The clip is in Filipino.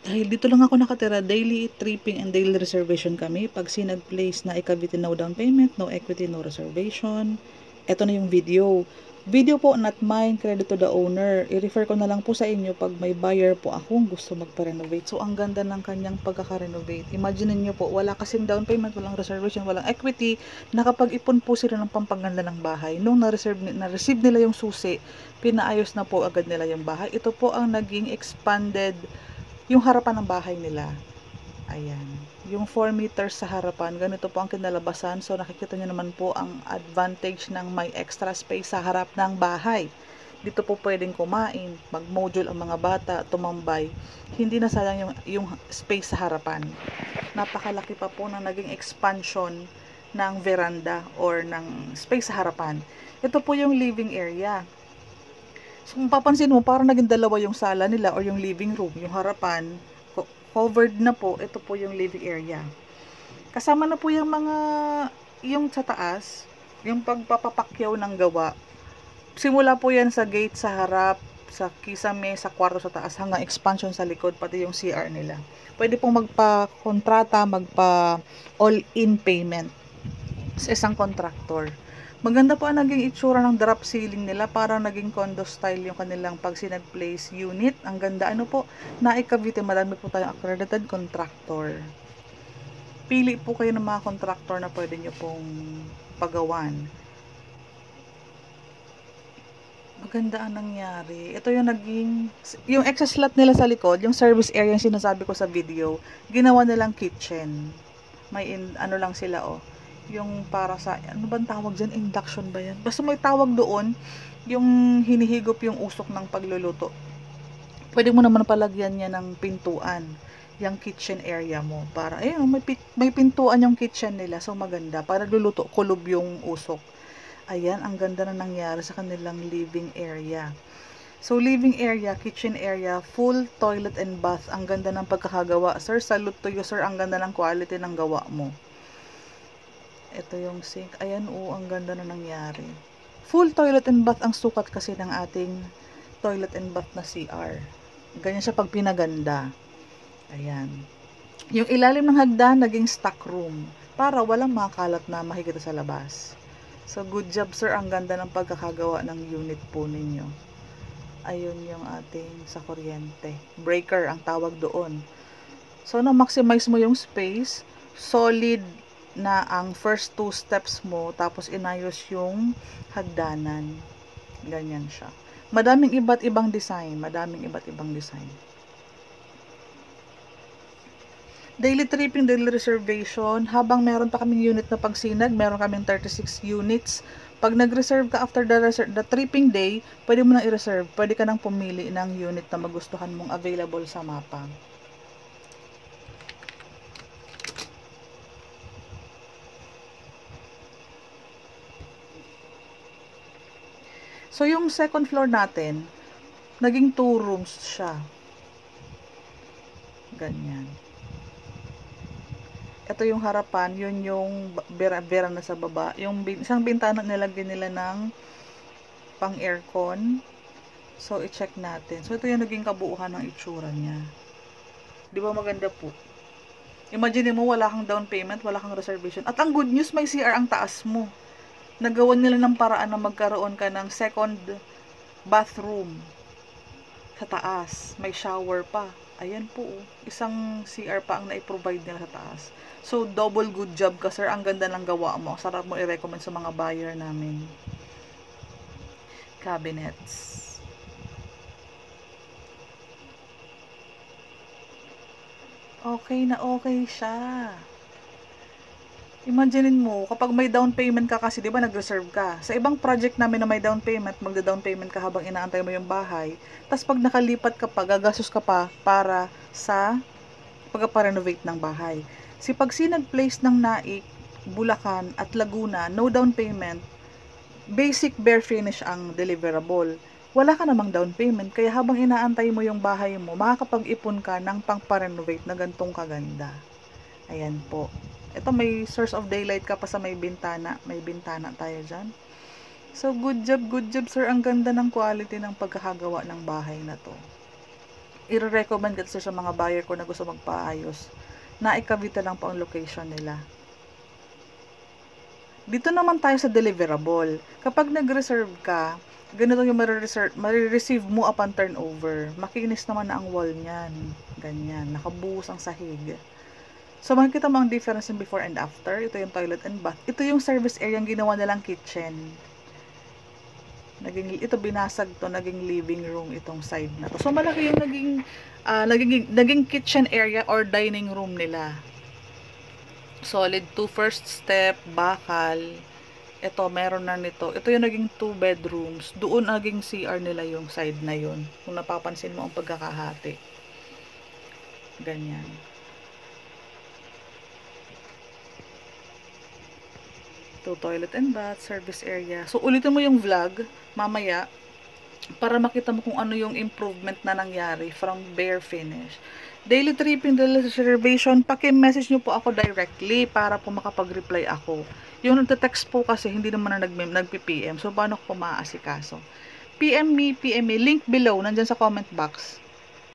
Dahil dito lang ako nakatira, daily tripping and daily reservation kami. Pag sinag place na Cavite, no down payment, no equity, no reservation. Ito na yung video. Video po, not mine, credit to the owner. I-refer ko na lang po sa inyo pag may buyer po akong gusto magpa-renovate. So, ang ganda ng kanyang pagkaka-renovate. Imagine niyo po, wala kasing down payment, walang reservation, walang equity. Nakapag-ipon po sila ng pampaganda ng bahay. Nung na-receive nila yung susi, pinaayos na po agad nila yung bahay. Ito po ang naging expanded yung harapan ng bahay nila. Ayan. Yung 4 meters sa harapan, ganito po ang kinalabasan. So, nakikita nyo naman po ang advantage ng may extra space sa harap ng bahay. Dito po pwedeng kumain, mag-module ang mga bata, tumambay. Hindi na sayang yung space sa harapan. Napakalaki pa po ng naging expansion ng veranda or ng space sa harapan. Ito po yung living area. So, kung papansin mo, parang naging dalawa yung sala nila or yung living room. Yung harapan, covered na po. Ito po yung living area. Kasama na po yung mga, yung sa taas, yung pagpapapakyaw ng gawa. Simula po yan sa gate sa harap, sa kisame, sa kwarto sa taas, hanggang expansion sa likod, pati yung CR nila. Pwede pong magpa-kontrata, magpa-all-in payment sa isang contractor. Maganda po ang naging itsura ng drop ceiling nila. Parang naging condo style yung kanilang pag sinag-place unit. Ang ganda. Ano po, Cavite, madami po tayong accredited contractor. Pili po kayo ng mga contractor na pwede nyo pong pagawan. Maganda ang nangyari. Ito yung naging, yung extra slot nila sa likod, yung service area yung sinasabi ko sa video, ginawa nilang kitchen. May ano lang sila, oh. Yung para sa, ano bang tawag dyan? Induction ba yan? Basta may tawag doon, yung hinihigop yung usok ng pagluluto. Pwede mo naman palagyan niya ng pintuan, yung kitchen area mo. Para, ayun, may pintuan yung kitchen nila. So, maganda. Para luluto, kulob yung usok. Ayan, ang ganda na nangyari sa kanilang living area. So, living area, kitchen area, full toilet and bath. Ang ganda ng pagkakagawa. Sir, salute to you, sir. Ang ganda ng quality ng gawa mo. Ito yung sink. Ayan, ang ganda na nangyari. Full toilet and bath ang sukat kasi ng ating toilet and bath na CR. Ganyan siya pag pinaganda. Ayan. Yung ilalim ng hagdan, naging stock room. Para walang makalat na makikita sa labas. So, good job, sir. Ang ganda ng pagkakagawa ng unit po ninyo. Ayun yung ating sa kuryente. Breaker ang tawag doon. So, na-maximize mo yung space. Solid na ang first 2 steps mo, tapos inayos yung hagdanan. Ganyan siya. Madaming iba't ibang design. Daily tripping, daily reservation. Habang meron pa kaming unit na pagsinag, meron kaming 36 units. Pag nag-reserve ka after the tripping day, pwede mo nang i-reserve. Pwede ka nang pumili ng unit na magustuhan mong available sa mapa. So, yung second floor natin, naging 2 rooms siya. Ganyan. Ito yung harapan, yun yung vera na sa baba. Yung isang bintana nilagyan nila ng pang aircon. So, i-check natin. So, ito yung naging kabuuhan ng itsura niya. Di ba maganda po? Imagine mo, wala kang down payment, wala kang reservation. At ang good news, may CR ang taas mo. Nagawan nila ng paraan na magkaroon ka ng second bathroom sa taas. May shower pa. Ayan po, isang CR pa ang na-provide nila sa taas. So, double good job ka, sir. Ang ganda ng gawa mo. Sarap mo i-recommend sa mga buyer namin. Cabinets. Okay na okay siya. Imaginein mo, kapag may down payment ka kasi, di ba, nag-reserve ka. Sa ibang project namin na may down payment, magda-down payment ka habang inaantay mo yung bahay. Tapos pag nakalipat ka pa, gagastos ka pa para sa pagpa-renovate ng bahay. Si Pagsinag Place ng Naik, Bulacan at Laguna, no down payment, basic bare finish ang deliverable. Wala ka namang down payment, kaya habang inaantay mo yung bahay mo, makakapag-ipon ka ng pang-renovate na gantong kaganda. Ayan po. Ito, may source of daylight ka pa sa may bintana. May bintana tayo dyan. So, good job, sir. Ang ganda ng quality ng pagkakagawa ng bahay na to. i-recommend kasi sa mga buyer ko na gusto magpaayos na Cavite lang po ang location nila. Dito naman tayo sa deliverable. Kapag nag-reserve ka, ganito yung marireceive mo upon turnover. Makinis naman na ang wall niyan. Ganyan. Nakabuhos ang sahig. So, makikita mo ang difference ng before and after. Ito yung toilet and bath. Ito yung service area yung ginawa nilang kitchen. Ito binasag to, naging living room itong side na to. So, malaki yung naging kitchen area or dining room nila. Solid 2 first step, bakal. Ito, meron na nito. Ito yung naging 2 bedrooms. Doon naging CR nila yung side na yun. Kung napapansin mo ang pagkakahati. Ganyan. Ito, toilet and bath, service area. So, ulitin mo yung vlog mamaya para makita mo kung ano yung improvement na nangyari from bare finish. Daily tripping, daily reservation, paki-message nyo po ako directly para po makapag-reply ako. Yung nagte-text po kasi hindi naman na nagpi-PM. So, paano ko po maaasikaso? PM me, link below, nandyan sa comment box.